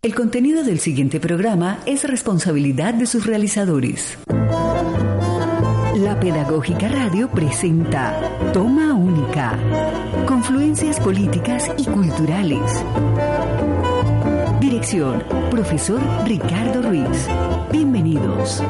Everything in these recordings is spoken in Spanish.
El contenido del siguiente programa es responsabilidad de sus realizadores. La Pedagógica Radio presenta Toma Única, confluencias políticas y culturales. Dirección, profesor Ricardo Ruiz. Bienvenidos.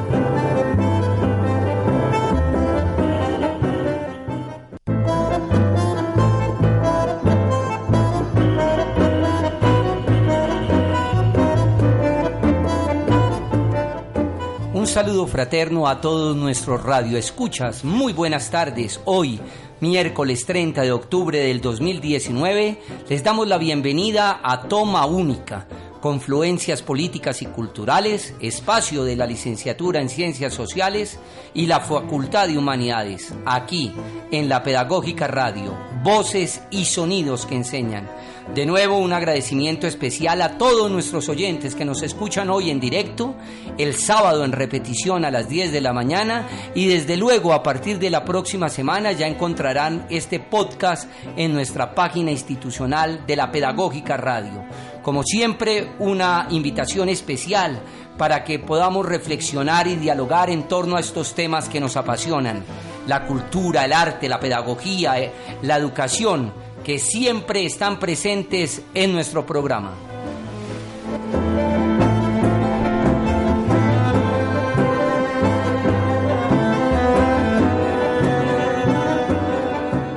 Un saludo fraterno a todos nuestros radioescuchas. Muy buenas tardes. Hoy, miércoles 30 de octubre del 2019, les damos la bienvenida a Toma Única, confluencias políticas y culturales, espacio de la licenciatura en Ciencias Sociales y la Facultad de Humanidades, aquí en la Pedagógica Radio, voces y sonidos que enseñan. De nuevo, un agradecimiento especial a todos nuestros oyentes que nos escuchan hoy en directo, el sábado en repetición a las 10 de la mañana y desde luego a partir de la próxima semana ya encontrarán este podcast en nuestra página institucional de la Pedagógica Radio. Como siempre, una invitación especial para que podamos reflexionar y dialogar en torno a estos temas que nos apasionan: la cultura, el arte, la pedagogía, la educación, que siempre están presentes en nuestro programa.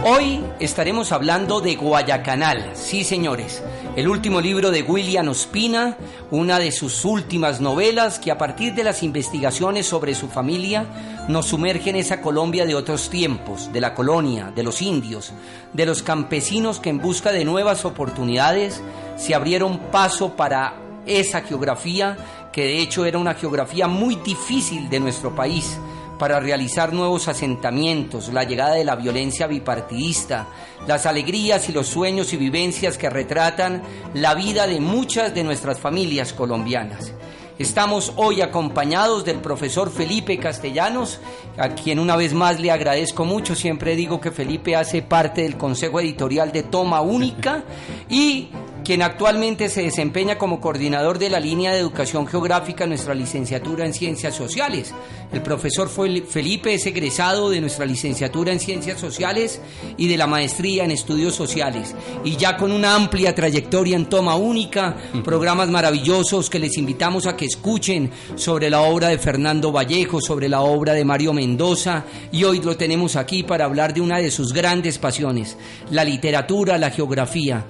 Hoy estaremos hablando de Guayacanal, sí señores, el último libro de William Ospina, una de sus últimas novelas que a partir de las investigaciones sobre su familia nos sumerge en esa Colombia de otros tiempos, de la colonia, de los indios, de los campesinos que en busca de nuevas oportunidades se abrieron paso para esa geografía que de hecho era una geografía muy difícil de nuestro país, para realizar nuevos asentamientos, la llegada de la violencia bipartidista, las alegrías y los sueños y vivencias que retratan la vida de muchas de nuestras familias colombianas. Estamos hoy acompañados del profesor Felipe Castellanos, a quien una vez más le agradezco mucho. Siempre digo que Felipe hace parte del consejo editorial de Toma Única y quien actualmente se desempeña como coordinador de la línea de educación geográfica en nuestra licenciatura en Ciencias Sociales. El profesor Felipe es egresado de nuestra licenciatura en Ciencias Sociales y de la maestría en Estudios Sociales, y ya con una amplia trayectoria en Toma Única, programas maravillosos que les invitamos a que escuchen sobre la obra de Fernando Vallejo, sobre la obra de Mario Mendoza, y hoy lo tenemos aquí para hablar de una de sus grandes pasiones, la literatura, la geografía.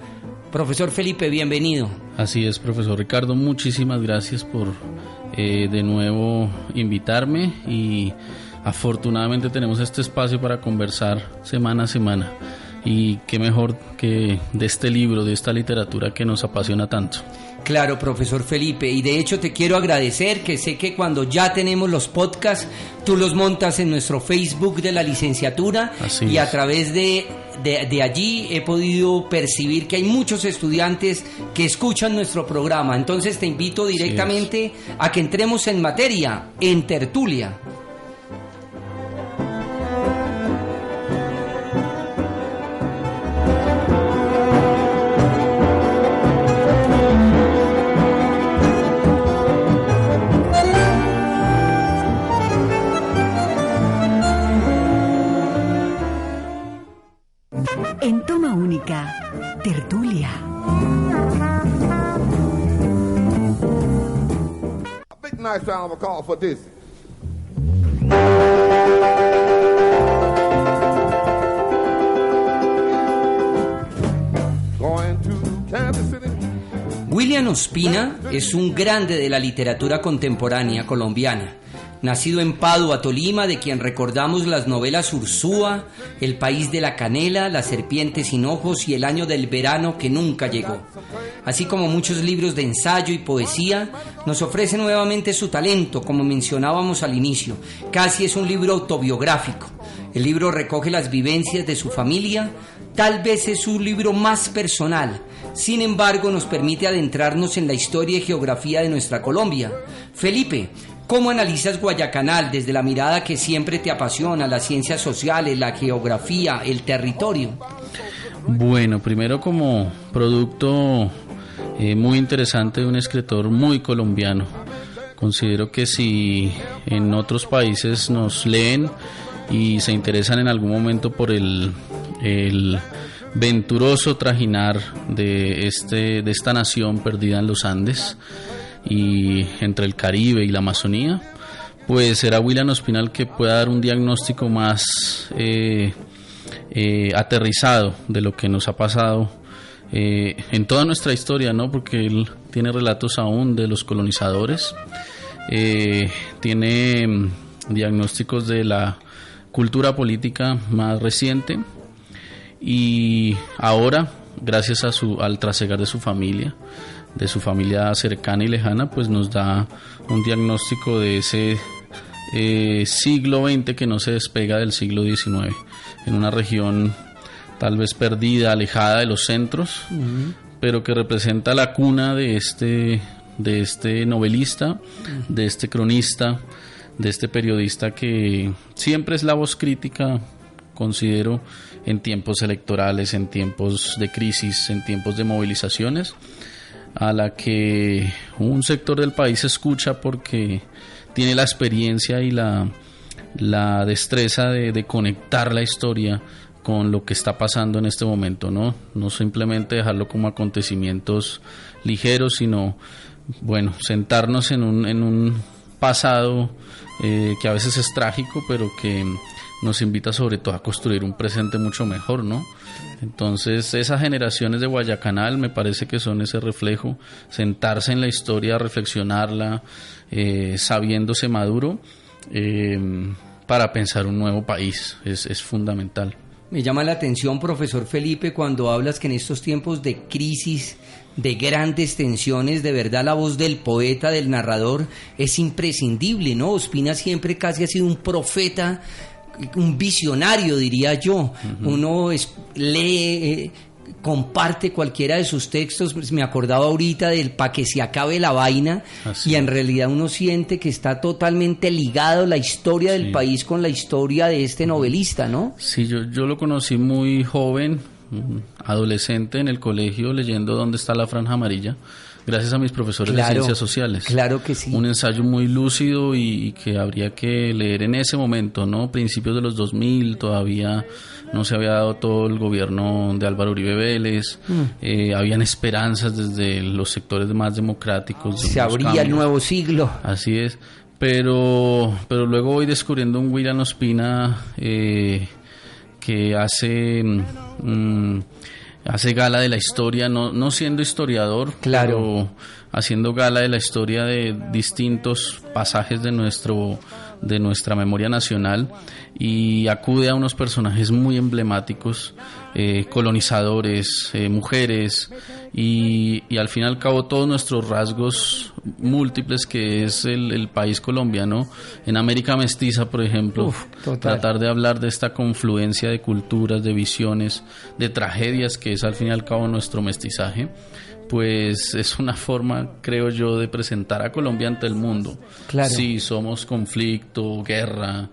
Profesor Felipe, bienvenido. Así es, profesor Ricardo, muchísimas gracias por de nuevo invitarme, y afortunadamente tenemos este espacio para conversar semana a semana, y qué mejor que de este libro, de esta literatura que nos apasiona tanto. Claro, profesor Felipe, y de hecho te quiero agradecer, que sé que cuando ya tenemos los podcasts, tú los montas en nuestro Facebook de la licenciatura. Así y es. A través de allí he podido percibir que hay muchos estudiantes que escuchan nuestro programa. Entonces te invito directamente a que entremos en materia, en tertulia. En Toma Única, tertulia. A big nice round of applause for this. Going to Kansas City. William Ospina es un grande de la literatura contemporánea colombiana. Nacido en Padua, Tolima, de quien recordamos las novelas Ursúa, El país de la canela, La serpiente sin ojos y El año del verano que nunca llegó. Así como muchos libros de ensayo y poesía, nos ofrece nuevamente su talento, como mencionábamos al inicio. Casi es un libro autobiográfico. El libro recoge las vivencias de su familia, tal vez es su libro más personal. Sin embargo, nos permite adentrarnos en la historia y geografía de nuestra Colombia. Felipe, ¿cómo analizas Guayacanal desde la mirada que siempre te apasiona, las ciencias sociales, la geografía, el territorio? Bueno, primero como producto muy interesante, de un escritor muy colombiano. Considero que si en otros países nos leen y se interesan en algún momento por el venturoso trajinar de esta nación perdida en los Andes y entre el Caribe y la Amazonía, pues será William Ospina el que pueda dar un diagnóstico más aterrizado de lo que nos ha pasado en toda nuestra historia, ¿no? Porque él tiene relatos aún de los colonizadores, tiene diagnósticos de la cultura política más reciente, y ahora, gracias al trasegar de su familia cercana y lejana, pues nos da un diagnóstico de ese siglo XX que no se despega del siglo XIX, en una región tal vez perdida, alejada de los centros, pero que representa la cuna de este novelista, de este cronista, de este periodista que siempre es la voz crítica, considero, en tiempos electorales, en tiempos de crisis, en tiempos de movilizaciones, a la que un sector del país escucha porque tiene la experiencia y la destreza de conectar la historia con lo que está pasando en este momento, ¿no? No simplemente dejarlo como acontecimientos ligeros, sino, bueno, sentarnos en un pasado que a veces es trágico, pero que nos invita sobre todo a construir un presente mucho mejor, ¿no? Entonces, esas generaciones de Guayacanal me parece que son ese reflejo, sentarse en la historia, reflexionarla, sabiéndose maduro, para pensar un nuevo país, es fundamental. Me llama la atención, profesor Felipe, cuando hablas que en estos tiempos de crisis, de grandes tensiones, de verdad la voz del poeta, del narrador, es imprescindible, ¿no? Ospina siempre casi ha sido un profeta, un visionario, diría yo. Uno lee, comparte cualquiera de sus textos. Me acordaba ahorita del "Pa' que se acabe la vaina", y en realidad uno siente que está totalmente ligado la historia del país con la historia de este novelista, ¿no? Sí, yo lo conocí muy joven, adolescente, en el colegio, leyendo "¿Dónde está la franja amarilla?", gracias a mis profesores de Ciencias Sociales. Claro que sí. Un ensayo muy lúcido y que habría que leer en ese momento, ¿no? Principios de los 2000, todavía no se había dado todo el gobierno de Álvaro Uribe Vélez, habían esperanzas desde los sectores más democráticos. Se abría el nuevo siglo. Así es, pero luego voy descubriendo un William Ospina que hace gala de la historia, no siendo historiador, pero haciendo gala de la historia de distintos pasajes de nuestra memoria nacional, y acude a unos personajes muy emblemáticos, colonizadores, mujeres, y al fin y al cabo todos nuestros rasgos múltiples que es el país colombiano en América mestiza, por ejemplo. Tratar de hablar de esta confluencia de culturas, de visiones, de tragedias que es al fin y al cabo nuestro mestizaje, pues es una forma, creo yo, de presentar a Colombia ante el mundo. Claro. Sí, somos conflicto, guerra,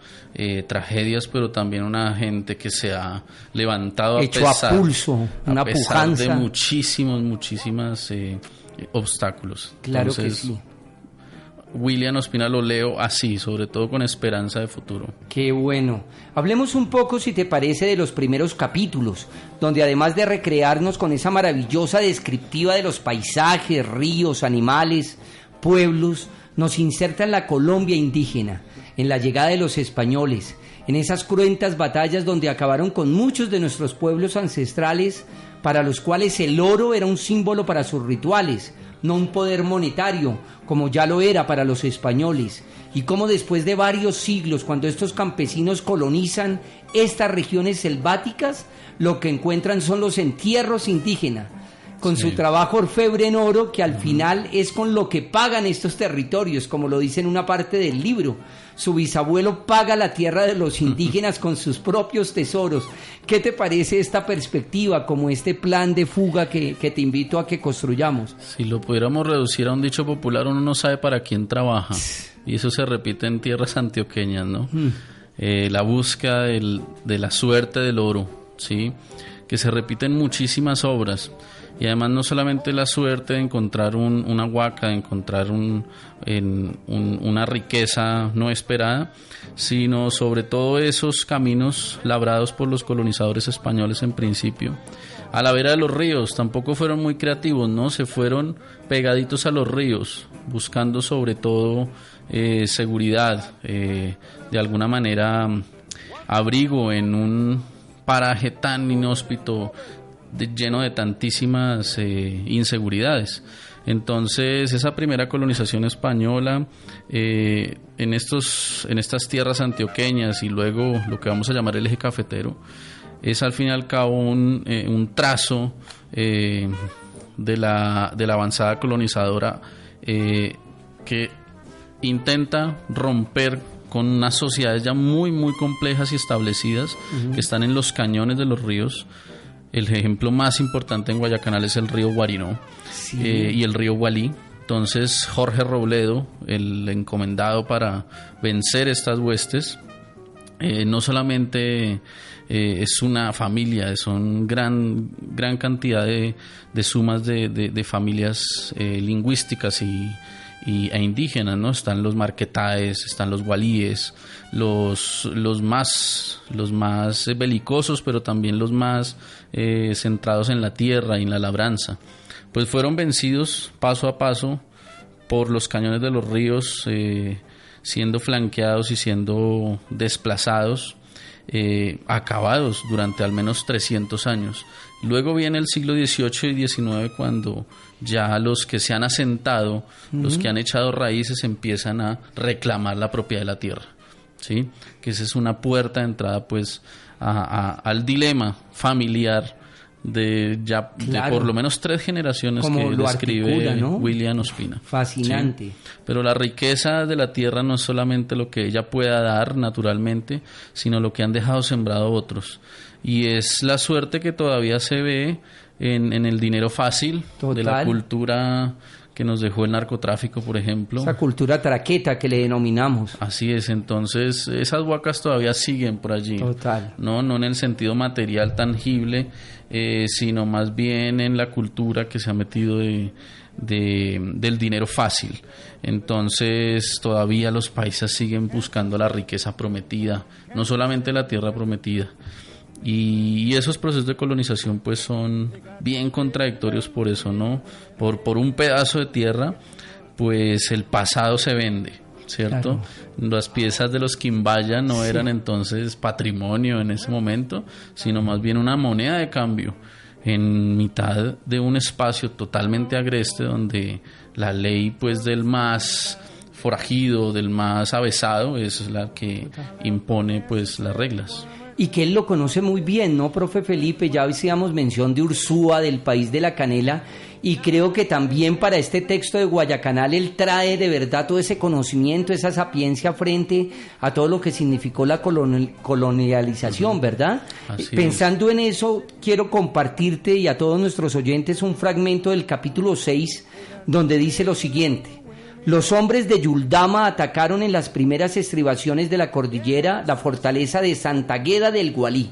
tragedias, pero también una gente que se ha levantado hecho a pulso, una pujanza de muchísimas obstáculos. Claro. Entonces, que sí. William Ospina lo leo así, sobre todo con esperanza de futuro. Qué bueno. Hablemos un poco, si te parece, de los primeros capítulos, donde además de recrearnos con esa maravillosa descriptiva de los paisajes, ríos, animales, pueblos, nos inserta en la Colombia indígena, en la llegada de los españoles, en esas cruentas batallas donde acabaron con muchos de nuestros pueblos ancestrales, para los cuales el oro era un símbolo para sus rituales, no un poder monetario, como ya lo era para los españoles, y cómo después de varios siglos, cuando estos campesinos colonizan estas regiones selváticas, lo que encuentran son los entierros indígenas, con su trabajo orfebre en oro, que al final es con lo que pagan estos territorios, como lo dice en una parte del libro. Su bisabuelo paga la tierra de los indígenas con sus propios tesoros. ¿Qué te parece esta perspectiva, como este plan de fuga que te invito a que construyamos? Si lo pudiéramos reducir a un dicho popular, uno no sabe para quién trabaja, y eso se repite en tierras antioqueñas, ¿no? La búsqueda de la suerte del oro, ¿sí? Que se repite en muchísimas obras. y además no solamente la suerte de encontrar una huaca, de encontrar una riqueza no esperada, sino sobre todo esos caminos labrados por los colonizadores españoles en principio. A la vera de los ríos, tampoco fueron muy creativos, ¿no? Se fueron pegaditos a los ríos, buscando sobre todo seguridad, de alguna manera abrigo en un paraje tan inhóspito, lleno de tantísimas inseguridades. Entonces esa primera colonización española en estas tierras antioqueñas y luego lo que vamos a llamar el eje cafetero es al fin y al cabo un trazo de la avanzada colonizadora que intenta romper con unas sociedades ya muy muy complejas y establecidas, que están en los cañones de los ríos. El ejemplo más importante en Guayacanal es el río Guarinó, sí, y el río Gualí. Entonces Jorge Robledo, el encomendado para vencer estas huestes, no solamente es una familia, son gran cantidad de sumas de familias lingüísticas e indígenas, ¿no? Están los marquetaes, están los gualíes, los más belicosos, pero también los más centrados en la tierra y en la labranza. Pues fueron vencidos paso a paso por los cañones de los ríos, siendo flanqueados y siendo desplazados, acabados durante al menos 300 años. Luego viene el siglo XVIII y XIX, cuando ya los que se han asentado, los que han echado raíces, empiezan a reclamar la propiedad de la tierra, ¿sí? Que esa es una puerta de entrada pues al dilema familiar de por lo menos 3 generaciones, como que describe articula, ¿no? William Ospina. Fascinante. Sí. Pero la riqueza de la tierra no es solamente lo que ella pueda dar naturalmente, sino lo que han dejado sembrado otros. Y es la suerte que todavía se ve en el dinero fácil. Total. De la cultura que nos dejó el narcotráfico, por ejemplo. Esa cultura traqueta que le denominamos. Así es, entonces esas huacas todavía siguen por allí. Total. No en el sentido material tangible, sino más bien en la cultura que se ha metido del dinero fácil. Entonces todavía los paisas siguen buscando la riqueza prometida, no solamente la tierra prometida. Y esos procesos de colonización pues son bien contradictorios por eso, ¿no? Por un pedazo de tierra, pues el pasado se vende, ¿cierto? Claro. Las piezas de los quimbaya no eran entonces patrimonio en ese momento, sino más bien una moneda de cambio en mitad de un espacio totalmente agreste, donde la ley pues del más forajido, del más avesado, es la que impone pues las reglas. Y que él lo conoce muy bien, ¿no, profe Felipe? Ya hacíamos mención de Ursúa, del país de la canela, y creo que también para este texto de Guayacanal él trae de verdad todo ese conocimiento, esa sapiencia frente a todo lo que significó la colonialización, ¿verdad? Pensando en eso, quiero compartirte y a todos nuestros oyentes un fragmento del capítulo 6, donde dice lo siguiente: los hombres de Yuldama atacaron en las primeras estribaciones de la cordillera la fortaleza de Santa Agueda del Gualí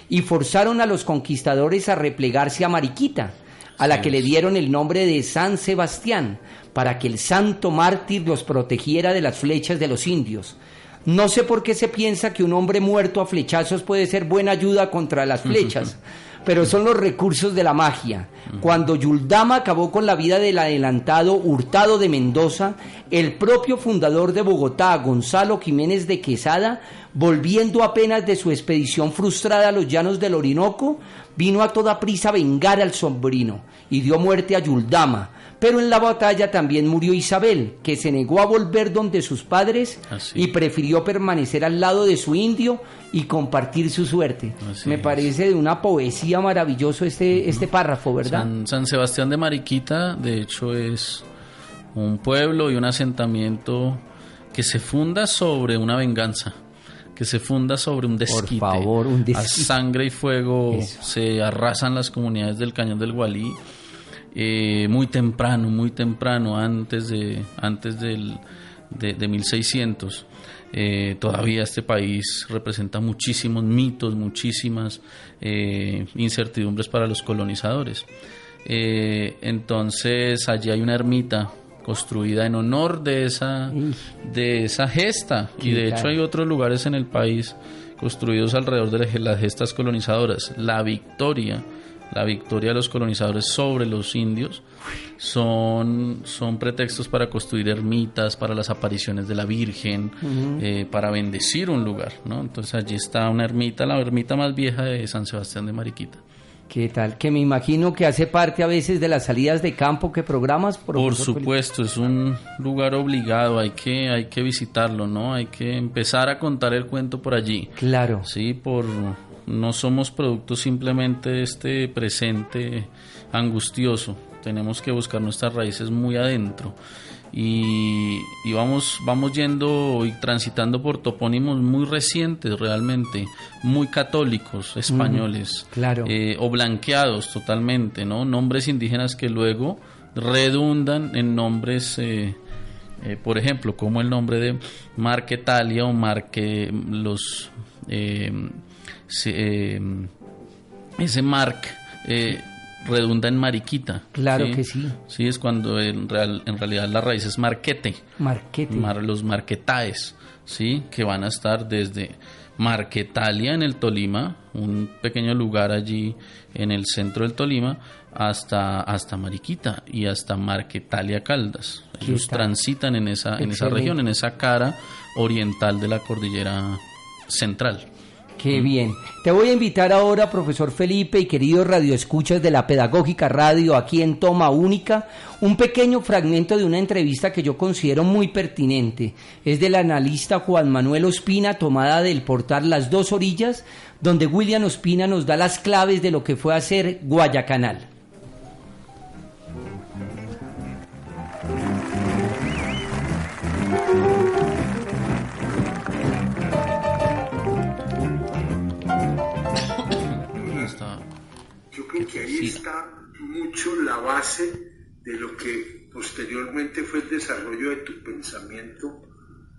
y forzaron a los conquistadores a replegarse a Mariquita, a la que le dieron el nombre de San Sebastián, para que el santo mártir los protegiera de las flechas de los indios. No sé por qué se piensa que un hombre muerto a flechazos puede ser buena ayuda contra las flechas, pero son los recursos de la magia. Cuando Yuldama acabó con la vida del adelantado Hurtado de Mendoza, el propio fundador de Bogotá, Gonzalo Jiménez de Quesada, volviendo apenas de su expedición frustrada a los llanos del Orinoco, vino a toda prisa a vengar al sobrino y dio muerte a Yuldama. Pero en la batalla también murió Isabel, que se negó a volver donde sus padres y prefirió permanecer al lado de su indio y compartir su suerte. Me parece de una poesía maravilloso este párrafo, ¿verdad? San Sebastián de Mariquita, de hecho, es un pueblo y un asentamiento que se funda sobre una venganza, que se funda sobre un desquite. Por favor, un desquite. A sangre y fuego se arrasan las comunidades del Cañón del Gualí. Muy temprano, antes de 1600. Todavía este país representa muchísimos mitos, muchísimas incertidumbres para los colonizadores. Entonces allí hay una ermita construida en honor de esa gesta, y de hecho hay otros lugares en el país construidos alrededor de las gestas colonizadoras. La victoria de los colonizadores sobre los indios son pretextos para construir ermitas, para las apariciones de la Virgen, para bendecir un lugar, ¿no? Entonces allí está una ermita, la ermita más vieja de San Sebastián de Mariquita. ¿Qué tal? Que me imagino que hace parte a veces de las salidas de campo que programas. Por supuesto, es un lugar obligado, hay que visitarlo, ¿no? Hay que empezar a contar el cuento por allí. Claro. Sí, no somos productos simplemente de este presente angustioso, tenemos que buscar nuestras raíces muy adentro. Y vamos yendo y transitando por topónimos muy recientes, realmente muy católicos, españoles, claro. O blanqueados totalmente, ¿no? Nombres indígenas que luego redundan en nombres, por ejemplo, como el nombre de Marquetalia o ese Marc redunda en Mariquita. Claro, ¿sí? Que sí. Sí, es cuando en realidad la raíz es Marquete. Los Marquetaes, ¿sí? Que van a estar desde Marquetalia en el Tolima, un pequeño lugar allí en el centro del Tolima, hasta Mariquita y hasta Marquetalia Caldas. Ellos transitan en esa región, en esa cara oriental de la cordillera central. Qué bien. Te voy a invitar ahora, profesor Felipe y queridos radioescuchas de la Pedagógica Radio, aquí en Toma Única, un pequeño fragmento de una entrevista que yo considero muy pertinente. Es del analista Juan Manuel Ospina, tomada del portal Las Dos Orillas, donde William Ospina nos da las claves de lo que fue hacer Guayacanal. Yo creo que ahí está mucho la base de lo que posteriormente fue el desarrollo de tu pensamiento,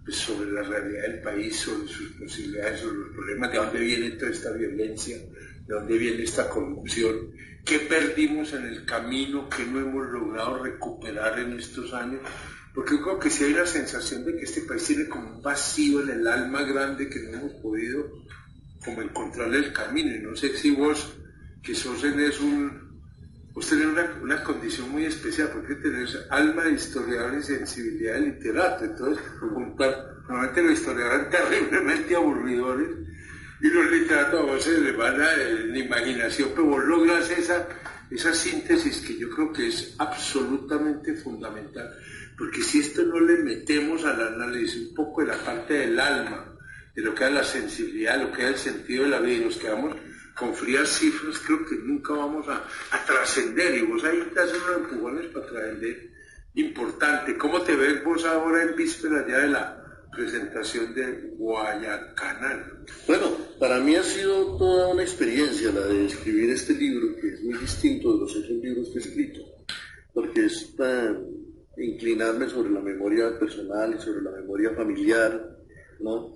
pues, sobre la realidad del país, sobre sus posibilidades, sobre los problemas, de dónde viene toda esta violencia, de dónde viene esta corrupción, qué perdimos en el camino, qué no hemos logrado recuperar en estos años. Porque yo creo que sí hay la sensación de que este país tiene como un vacío en el alma grande que no hemos podido como encontrarle el camino. Y no sé si vos, que vos tenés una condición muy especial, porque tenés alma de historiador y sensibilidad de literato. Entonces, normalmente los historiadores son terriblemente aburridores y los literatos a vos se les van la imaginación, pero vos logras esa síntesis que yo creo que es absolutamente fundamental, porque si esto no le metemos al análisis un poco de la parte del alma, de lo que es la sensibilidad, lo que es el sentido de la vida, y nos quedamos con frías cifras, creo que nunca vamos a trascender, y vos ahí te haces unos empujones para trascender importante. ¿Cómo te ves vos ahora en vísperas ya de la presentación de Guayacanal? Bueno, para mí ha sido toda una experiencia la de escribir este libro, que es muy distinto de los otros libros que he escrito, porque es inclinarme sobre la memoria personal y sobre la memoria familiar, ¿no?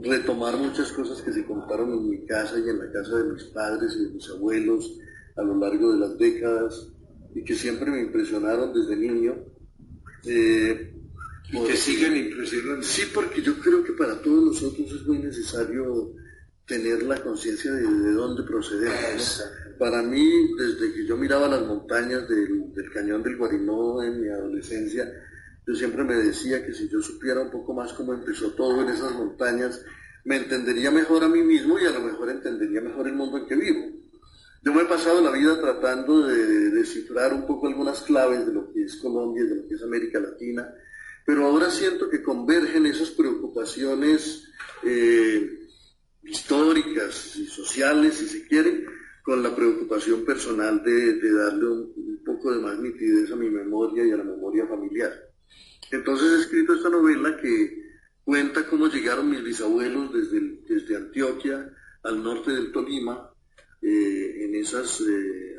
Retomar muchas cosas que se contaron en mi casa y en la casa de mis padres y de mis abuelos a lo largo de las décadas y que siempre me impresionaron desde niño. Y que siguen impresionando. Sí, porque yo creo que para todos nosotros es muy necesario tener la conciencia de dónde procedemos, ¿no? Para mí, desde que yo miraba las montañas del Cañón del Guarinó en mi adolescencia, yo siempre me decía que si yo supiera un poco más cómo empezó todo en esas montañas, me entendería mejor a mí mismo y a lo mejor entendería mejor el mundo en que vivo. Yo me he pasado la vida tratando de descifrar un poco algunas claves de lo que es Colombia y de lo que es América Latina, pero ahora siento que convergen esas preocupaciones históricas y sociales, si se quiere, con la preocupación personal de darle un poco de más nitidez a mi memoria y a la memoria familiar. Entonces he escrito esta novela que cuenta cómo llegaron mis bisabuelos desde Antioquia al norte del Tolima, en esas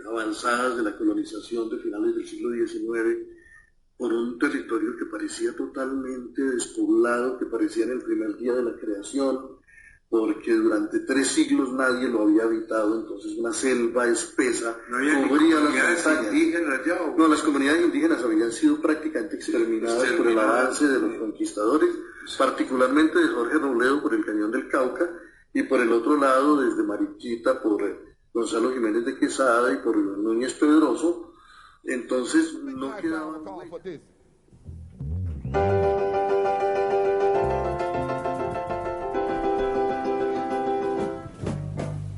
avanzadas de la colonización de finales del siglo XIX, por un territorio que parecía totalmente despoblado, que parecía en el primer día de la creación, porque durante 3 siglos nadie lo había habitado, entonces una selva espesa ¿No había cubría las comunidades montañas. indígenas allá? ¿O? No, las comunidades indígenas habían sido prácticamente exterminadas por el avance de los conquistadores, particularmente de Jorge Robledo por el Cañón del Cauca, y por el otro lado, desde Mariquita, por Gonzalo Jiménez de Quesada y por Núñez Pedroso. Entonces no quedaban huellas.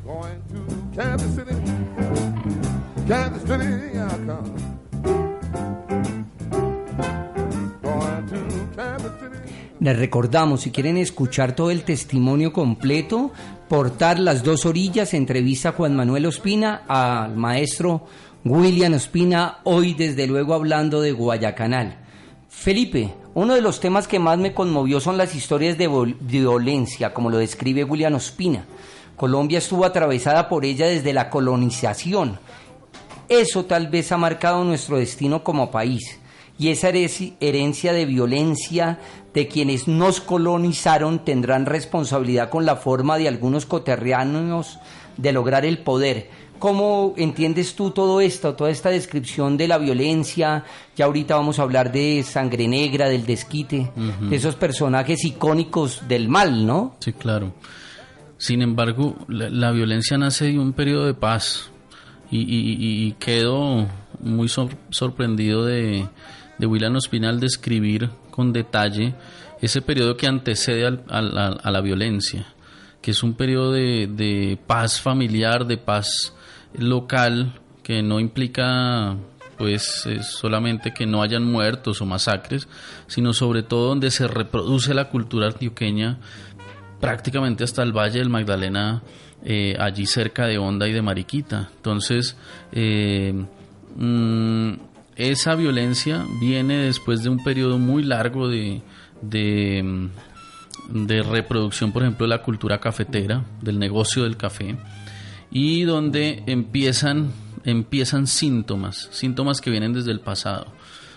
Going to Kansas City, I come. Going to Kansas City. Les recordamos, si quieren escuchar todo el testimonio completo, Portar las dos orillas, entrevista a Juan Manuel Ospina, al maestro William Ospina, hoy desde luego hablando de Guayacanal. Felipe, uno de los temas que más me conmovió son las historias de violencia, como lo describe William Ospina. Colombia estuvo atravesada por ella desde la colonización. Eso tal vez ha marcado nuestro destino como país. Y esa herencia de violencia de quienes nos colonizaron tendrán responsabilidad con la forma de algunos coterráneos de lograr el poder. ¿Cómo entiendes tú todo esto, toda esta descripción de la violencia? Ya ahorita vamos a hablar de Sangre Negra, del Desquite, de esos personajes icónicos del mal, ¿no? Sí, claro. Sin embargo, la violencia nace de un periodo de paz y quedo muy sorprendido de William Ospina al describir con detalle ese periodo que antecede a la violencia, que es un periodo de paz familiar, de paz local, que no implica pues solamente que no hayan muertos o masacres, sino sobre todo donde se reproduce la cultura antioqueña prácticamente hasta el Valle del Magdalena, allí cerca de Honda y de Mariquita. Entonces esa violencia viene después de un periodo muy largo de reproducción, por ejemplo, de la cultura cafetera, del negocio del café, y donde empiezan síntomas que vienen desde el pasado,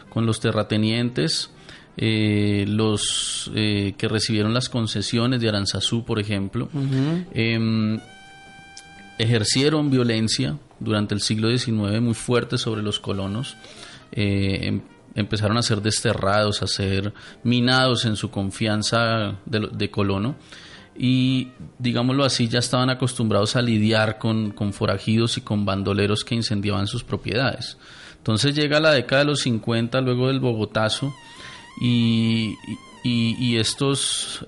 con los terratenientes, los que recibieron las concesiones de Aranzazú, por ejemplo, ejercieron violencia durante el siglo XIX muy fuerte sobre los colonos. Empezaron a ser desterrados, a ser minados en su confianza de colono, y digámoslo así, ya estaban acostumbrados a lidiar con forajidos y con bandoleros que incendiaban sus propiedades. Entonces llega la década de los 50, luego del Bogotazo, y estos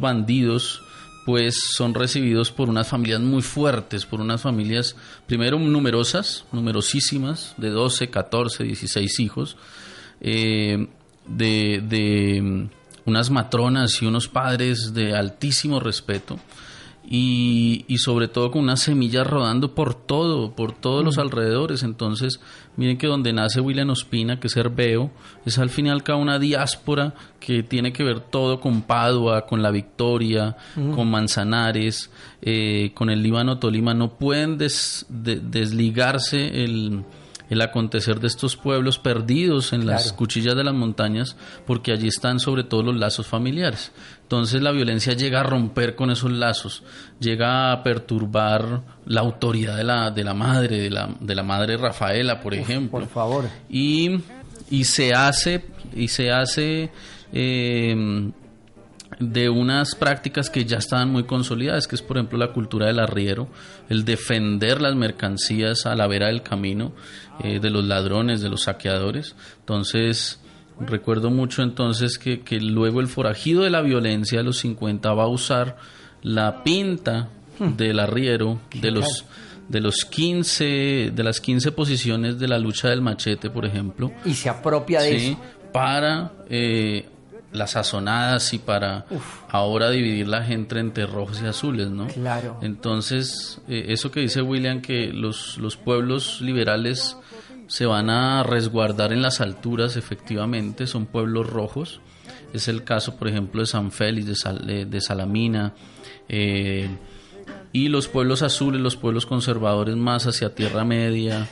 bandidos pues son recibidos por unas familias muy fuertes, por unas familias primero numerosísimas, de 12, 14, 16 hijos, de unas matronas y unos padres de altísimo respeto, y sobre todo con unas semillas rodando por todos los alrededores. Entonces miren que donde nace William Ospina, que es Herbeo, es al fin y al cabo una diáspora que tiene que ver todo con Padua, con La Victoria, con Manzanares, con el Líbano Tolima. No pueden desligarse el acontecer de estos pueblos perdidos en las cuchillas de las montañas, porque allí están sobre todo los lazos familiares. Entonces la violencia llega a romper con esos lazos, llega a perturbar la autoridad de la madre Rafaela, por ejemplo. Por favor. Y se hace de unas prácticas que ya estaban muy consolidadas, que es por ejemplo la cultura del arriero, el defender las mercancías a la vera del camino, de los ladrones, de los saqueadores. Entonces recuerdo mucho entonces que luego el forajido de la violencia de los 50 va a usar la pinta del arriero, de las 15 posiciones de la lucha del machete, por ejemplo, y se apropia de eso para las sazonadas y para ahora dividir la gente entre rojos y azules, ¿no? Claro. Entonces, eso que dice William, que los pueblos liberales se van a resguardar en las alturas, efectivamente, son pueblos rojos. Es el caso, por ejemplo, de San Félix, de Salamina, y los pueblos azules, los pueblos conservadores más hacia Tierra Media,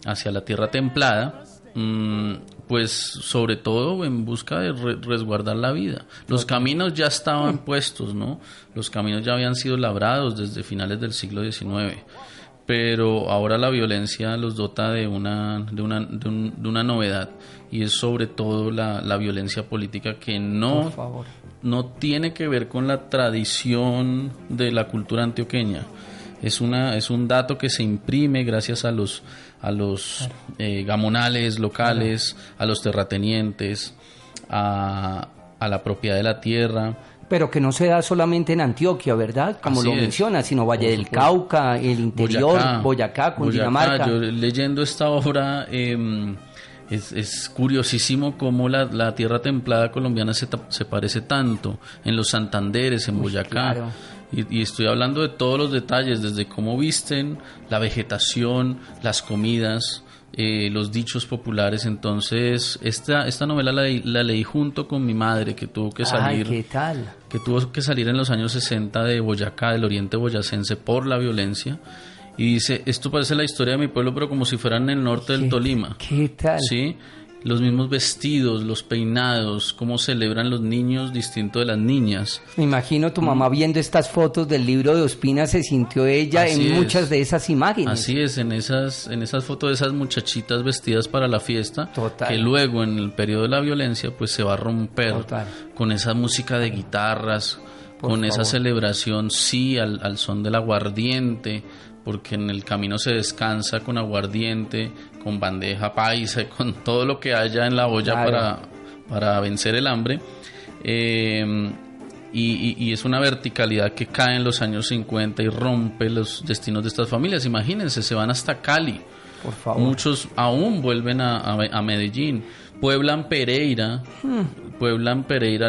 hacia la Tierra Templada, pues sobre todo en busca de resguardar la vida. Los caminos ya estaban puestos, ¿no? Los caminos ya habían sido labrados desde finales del siglo XIX, pero ahora la violencia los dota de una novedad, y es sobre todo la violencia política, que no tiene que ver con la tradición de la cultura antioqueña. Es un dato que se imprime gracias a los gamonales locales, a los terratenientes, a la propiedad de la tierra. Pero que no se da solamente en Antioquia, ¿verdad? Como Así lo menciona, sino Valle del Cauca, el interior, Boyacá, Cundinamarca. Yo leyendo esta obra, es curiosísimo cómo la tierra templada colombiana se parece tanto en los Santanderes, en Boyacá. Claro. Y estoy hablando de todos los detalles, desde cómo visten, la vegetación, las comidas, los dichos populares. Entonces, esta novela la leí junto con mi madre, que tuvo que salir. Ay, ¿qué tal? Que tuvo que salir en los años 60 de Boyacá, del oriente boyacense, por la violencia. Y dice, esto parece la historia de mi pueblo, pero como si fueran en el norte del Tolima. ¿Qué tal? Sí, los mismos vestidos, los peinados, cómo celebran los niños distinto de las niñas. Me imagino tu mamá viendo estas fotos del libro de Ospina, se sintió ella Así en es. muchas de esas imágenes. Así es, en esas fotos de esas muchachitas vestidas para la fiesta, Total. que luego en el periodo de la violencia pues se va a romper. Total. Con esa música de guitarras, Por con esa favor. celebración, sí, al son del aguardiente, porque en el camino se descansa con aguardiente, con bandeja paisa y con todo lo que haya en la olla, Claro. para vencer el hambre. Y es una verticalidad que cae en los años 50 y rompe los destinos de estas familias. Imagínense, se van hasta Cali. Por favor. Muchos aún vuelven a Medellín. Pueblan Pereira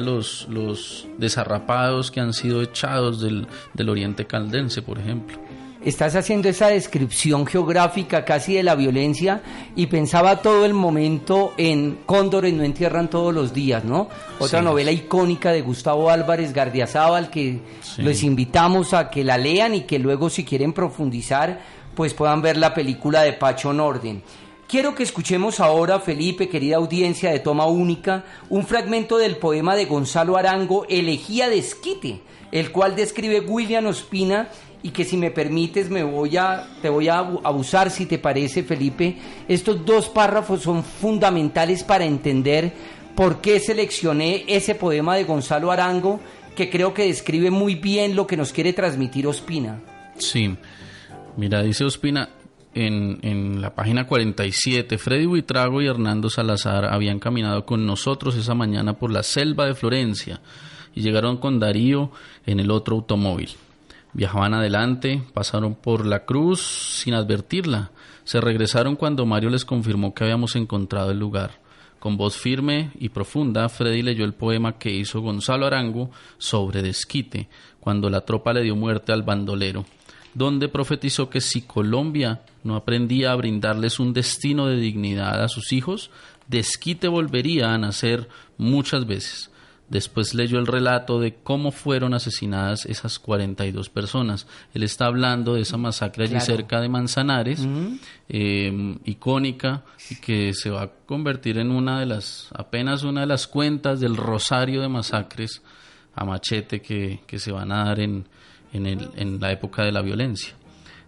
los desarrapados que han sido echados del oriente caldense, por ejemplo. Estás haciendo esa descripción geográfica casi de la violencia y pensaba todo el momento en Cóndores no entierran todos los días, ¿no? Otra Sí. novela icónica de Gustavo Álvarez Gardiazabal, que Sí. les invitamos a que la lean y que luego, si quieren profundizar, pues puedan ver la película de Pacho Norden. Quiero que escuchemos ahora, Felipe, querida audiencia de Toma Única, un fragmento del poema de Gonzalo Arango, Elegía de Esquite, el cual describe William Ospina, y que, si me permites, te voy a abusar, si te parece, Felipe. Estos dos párrafos son fundamentales para entender por qué seleccioné ese poema de Gonzalo Arango, que creo que describe muy bien lo que nos quiere transmitir Ospina. Sí, mira, dice Ospina en la página 47, Freddy Buitrago y Hernando Salazar habían caminado con nosotros esa mañana por la selva de Florencia y llegaron con Darío en el otro automóvil. Viajaban adelante, pasaron por la cruz sin advertirla. Se regresaron cuando Mario les confirmó que habíamos encontrado el lugar. Con voz firme y profunda, Freddy leyó el poema que hizo Gonzalo Arango sobre Desquite, cuando la tropa le dio muerte al bandolero, donde profetizó que si Colombia no aprendía a brindarles un destino de dignidad a sus hijos, Desquite volvería a nacer muchas veces. Después leyó el relato de cómo fueron asesinadas esas 42 personas. Él está hablando de esa masacre allí cerca de Manzanares, icónica, y que se va a convertir en apenas una de las cuentas del rosario de masacres a machete que se van a dar en la época de la violencia.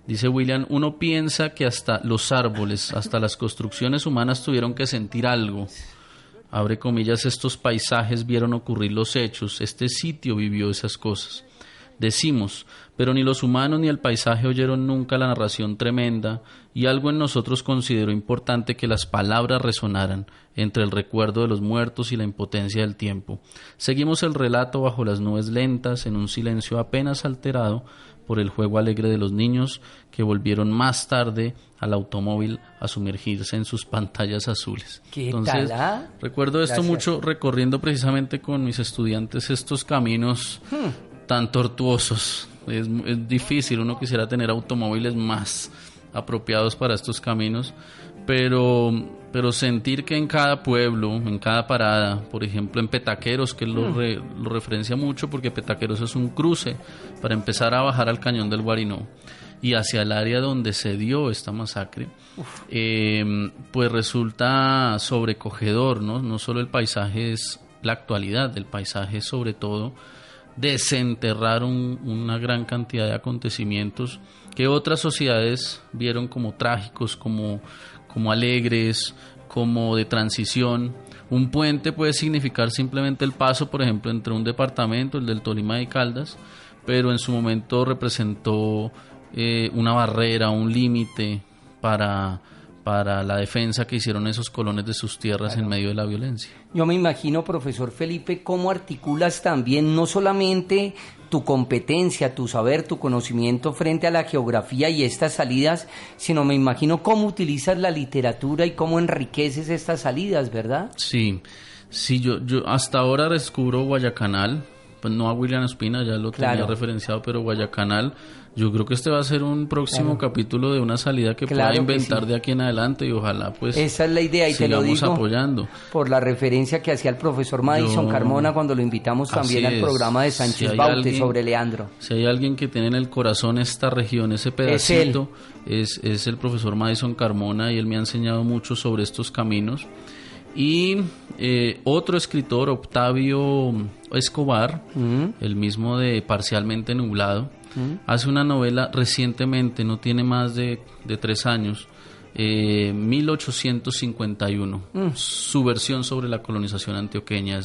Dice William, uno piensa que hasta los árboles, hasta las construcciones humanas tuvieron que sentir algo. Abre comillas, estos paisajes vieron ocurrir los hechos, este sitio vivió esas cosas. Decimos, pero ni los humanos ni el paisaje oyeron nunca la narración tremenda, y algo en nosotros consideró importante que las palabras resonaran entre el recuerdo de los muertos y la impotencia del tiempo. Seguimos el relato bajo las nubes lentas, en un silencio apenas alterado por el juego alegre de los niños que volvieron más tarde al automóvil a sumergirse en sus pantallas azules. Entonces, recuerdo esto mucho recorriendo precisamente con mis estudiantes estos caminos tan tortuosos. Es difícil, uno quisiera tener automóviles más apropiados para estos caminos, pero sentir que en cada pueblo, en cada parada, por ejemplo en Petaqueros, que lo referencia mucho porque Petaqueros es un cruce para empezar a bajar al cañón del Guarinó, y hacia el área donde se dio esta masacre, pues resulta sobrecogedor, ¿no? No solo el paisaje es la actualidad, el paisaje es sobre todo desenterrar una gran cantidad de acontecimientos que otras sociedades vieron como trágicos, como alegres, como de transición. Un puente puede significar simplemente el paso, por ejemplo, entre un departamento, el del Tolima y Caldas, pero en su momento representó una barrera, un límite para la defensa que hicieron esos colones de sus tierras, claro, en medio de la violencia. Yo me imagino, profesor Felipe, cómo articulas también no solamente tu competencia, tu saber, tu conocimiento frente a la geografía y estas salidas, sino me imagino cómo utilizas la literatura y cómo enriqueces estas salidas, ¿verdad? Sí, yo hasta ahora descubro Guayacanal, pues no a William Ospina, ya lo tenía referenciado, pero Guayacanal, yo creo que este va a ser un próximo capítulo de una salida que pueda inventar de aquí en adelante, y ojalá pues esa es la idea, y te lo digo apoyando por la referencia que hacía el profesor Madison Carmona cuando lo invitamos también al programa de Sánchez Baute sobre Leandro. Si hay alguien que tiene en el corazón esta región, ese pedacito, es el profesor Madison Carmona, y él me ha enseñado mucho sobre estos caminos. Y otro escritor, Octavio Escobar, el mismo de Parcialmente Nublado, hace una novela recientemente, no tiene más de 3 años, 1851, su versión sobre la colonización antioqueña.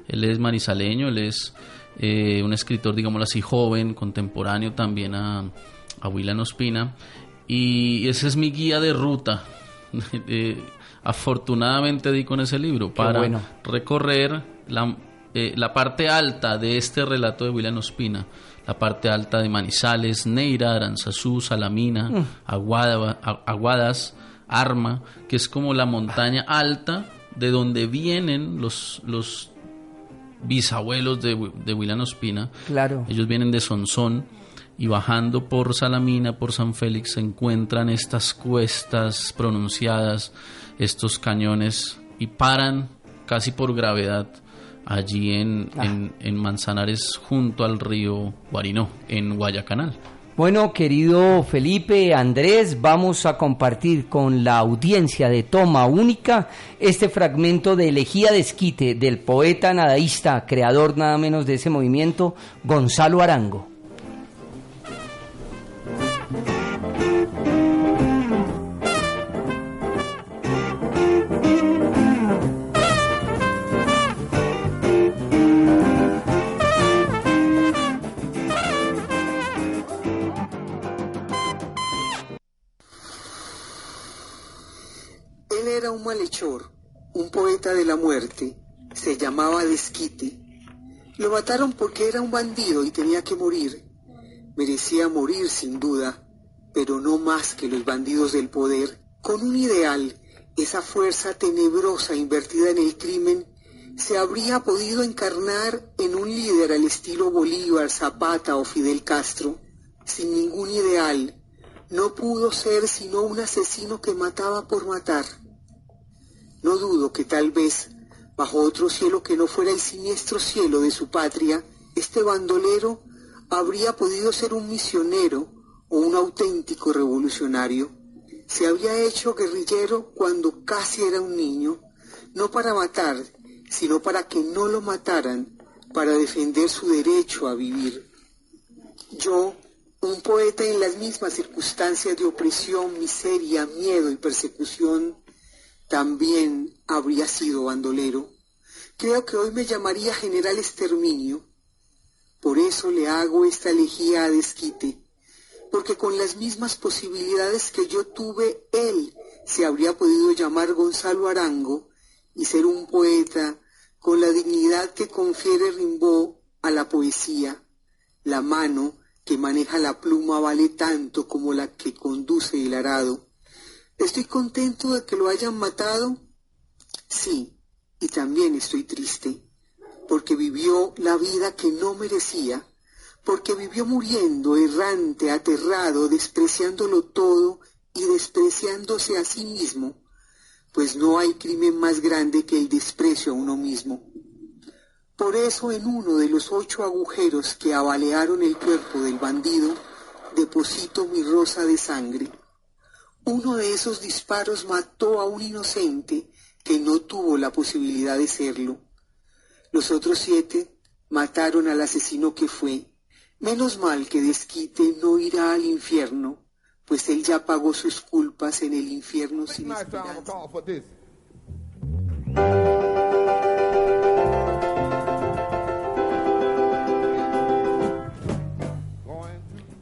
Él es manizaleño, él es un escritor, digámoslo así, joven, contemporáneo también a William Ospina, y ese es mi guía de ruta. Afortunadamente di con ese libro para recorrer la parte alta de este relato de William Ospina, la parte alta de Manizales, Neira, Aranzazú, Salamina, Aguadas, Arma, que es como la montaña alta de donde vienen los bisabuelos de William Ospina. Claro. Ellos vienen de Sonsón, y bajando por Salamina, por San Félix, se encuentran estas cuestas pronunciadas, estos cañones, y paran casi por gravedad allí en Manzanares, junto al río Guarinó, en Guayacanal. Bueno, querido Felipe, Andrés, vamos a compartir con la audiencia de Toma Única este fragmento de Elegía de Esquite del poeta nadaísta, creador nada menos de ese movimiento, Gonzalo Arango. Él era un malhechor, un poeta de la muerte, se llamaba Desquite. Lo mataron porque era un bandido y tenía que morir. Merecía morir sin duda, pero no más que los bandidos del poder. Con un ideal, esa fuerza tenebrosa invertida en el crimen, se habría podido encarnar en un líder al estilo Bolívar, Zapata o Fidel Castro. Sin ningún ideal, no pudo ser sino un asesino que mataba por matar. No dudo que tal vez, bajo otro cielo que no fuera el siniestro cielo de su patria, este bandolero habría podido ser un misionero o un auténtico revolucionario. Se había hecho guerrillero cuando casi era un niño, no para matar, sino para que no lo mataran, para defender su derecho a vivir. Yo, un poeta en las mismas circunstancias de opresión, miseria, miedo y persecución, también habría sido bandolero. Creo que hoy me llamaría General Exterminio. Por eso le hago esta elegía a Desquite, porque con las mismas posibilidades que yo tuve, él se habría podido llamar Gonzalo Arango y ser un poeta con la dignidad que confiere Rimbaud a la poesía. La mano que maneja la pluma vale tanto como la que conduce el arado. ¿Estoy contento de que lo hayan matado? Sí, y también estoy triste, porque vivió la vida que no merecía, porque vivió muriendo, errante, aterrado, despreciándolo todo y despreciándose a sí mismo, pues no hay crimen más grande que el desprecio a uno mismo. Por eso en uno de los 8 agujeros que abalearon el cuerpo del bandido, deposito mi rosa de sangre. Uno de esos disparos mató a un inocente que no tuvo la posibilidad de serlo. Los otros 7 mataron al asesino que fue. Menos mal que Desquite no irá al infierno, pues él ya pagó sus culpas en el infierno sin esperanza.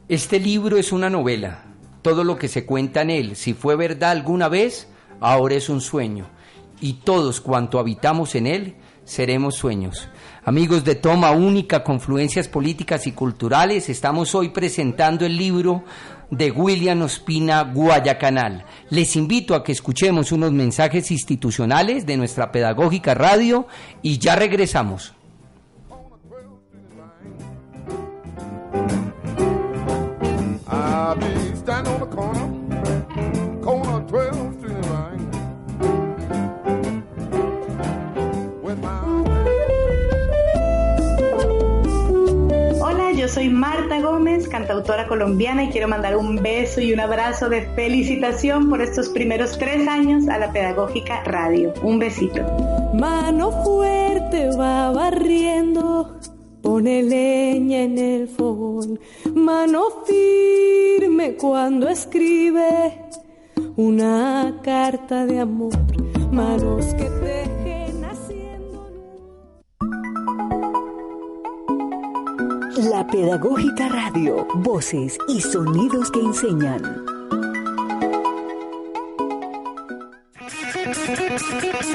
Este libro es una novela. Todo lo que se cuenta en él, si fue verdad alguna vez, ahora es un sueño. Y todos cuanto habitamos en él, seremos sueños. Amigos de Toma Única, Confluencias Políticas y Culturales, estamos hoy presentando el libro de William Ospina, Guayacanal. Les invito a que escuchemos unos mensajes institucionales de nuestra Pedagógica Radio y ya regresamos. I'll be standing on the corner 12th Street and Vine. With Hola, yo soy Marta Gómez, cantautora colombiana, y quiero mandar un beso y un abrazo de felicitación por estos primeros 3 años a la Pedagógica Radio. Un besito. Mano fuerte va barriendo, pone leña en el fogón, mano firme cuando escribe una carta de amor, manos que tejen haciendo. La Pedagógica Radio, voces y sonidos que enseñan.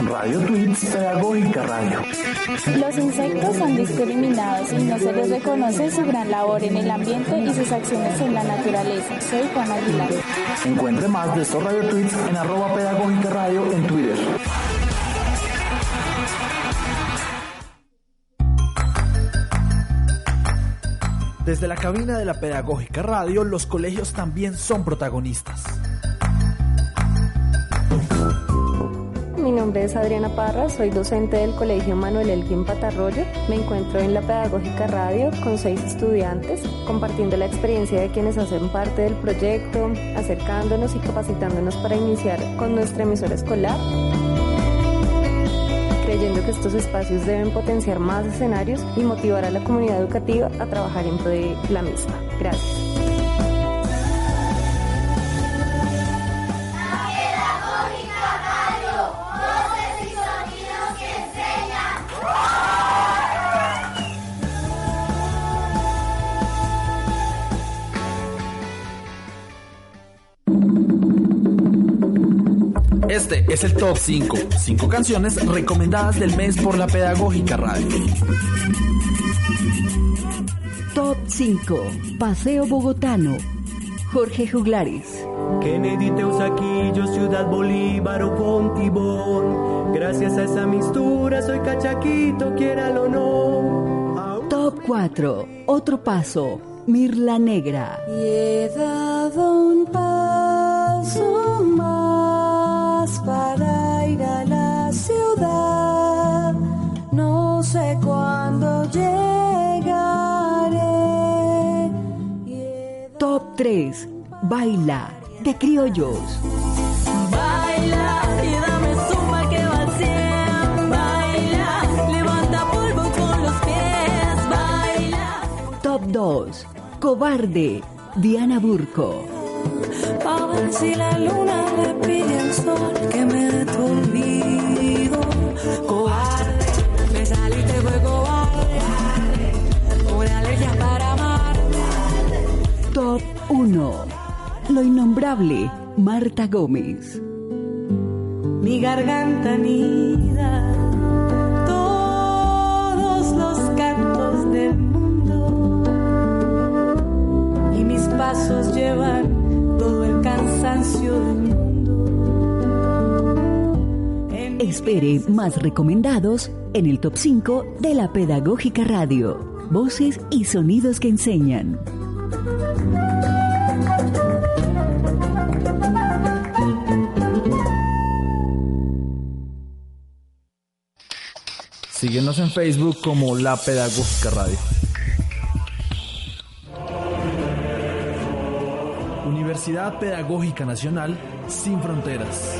Radio Tweets, Pedagógica Radio. Los insectos son discriminados y no se les reconoce su gran labor en el ambiente y sus acciones en la naturaleza. Soy Juan Aguilar. Encuentre más de estos Radio Tweets en @Pedagógica Radio en Twitter. Desde la cabina de la Pedagógica Radio, los colegios también son protagonistas. Mi nombre es Adriana Parra, soy docente del Colegio Manuel Elgin Patarroyo. Me encuentro en la Pedagógica Radio con 6 estudiantes, compartiendo la experiencia de quienes hacen parte del proyecto, acercándonos y capacitándonos para iniciar con nuestra emisora escolar, creyendo que estos espacios deben potenciar más escenarios y motivar a la comunidad educativa a trabajar en pro de la misma. Gracias. Este es el Top 5. 5 canciones recomendadas del mes por la Pedagógica Radio. Top 5. Paseo Bogotano. Jorge Juglares. Kennedy, Teusaquillo, Ciudad Bolívar o Fontibón. Gracias a esa mistura soy cachaquito, quiéralo o no. Top 4. Otro paso. Mirla Negra. Y he dado un paso más para ir a la ciudad. No sé cuándo llegaré. Top 3. Baila, de Criollos. Baila y dame zumba que va al 100. Baila, levanta polvo con los pies. Baila. Top 2. Cobarde, Diana Burco. Pa' ver si la luna le pide al sol que me dé tu olvido. Cobarde, me saliste fue cobarde. Una alergia para amar. Top 1. Lo innombrable, Marta Gómez. Mi garganta anida todos los cantos del mundo y mis pasos llevan todo el cansancio del mundo. Espere más recomendados en el Top 5 de la Pedagógica Radio. Voces y sonidos que enseñan. Síguenos en Facebook como La Pedagógica Radio. Universidad Pedagógica Nacional Sin Fronteras.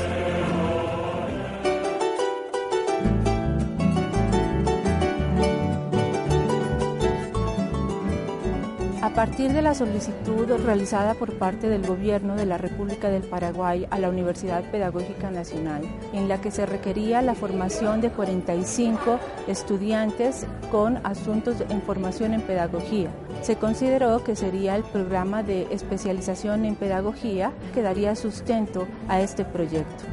A partir de la solicitud realizada por parte del Gobierno de la República del Paraguay a la Universidad Pedagógica Nacional, en la que se requería la formación de 45 estudiantes con asuntos en formación en pedagogía, se consideró que sería el programa de especialización en pedagogía que daría sustento a este proyecto.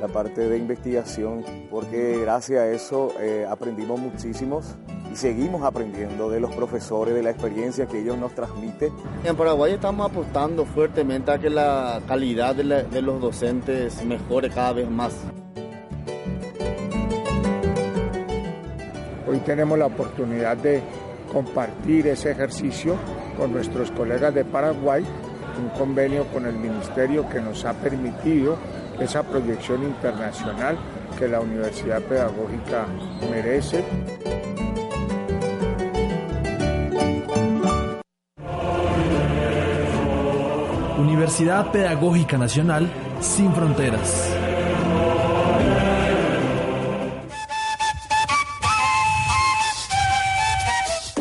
La parte de investigación, porque gracias a eso aprendimos muchísimos y seguimos aprendiendo de los profesores, de la experiencia que ellos nos transmiten. En Paraguay estamos apostando fuertemente a que la calidad de los docentes mejore cada vez más. Hoy tenemos la oportunidad de compartir ese ejercicio con nuestros colegas de Paraguay, un convenio con el Ministerio que nos ha permitido esa proyección internacional que la Universidad Pedagógica merece. Universidad Pedagógica Nacional Sin Fronteras.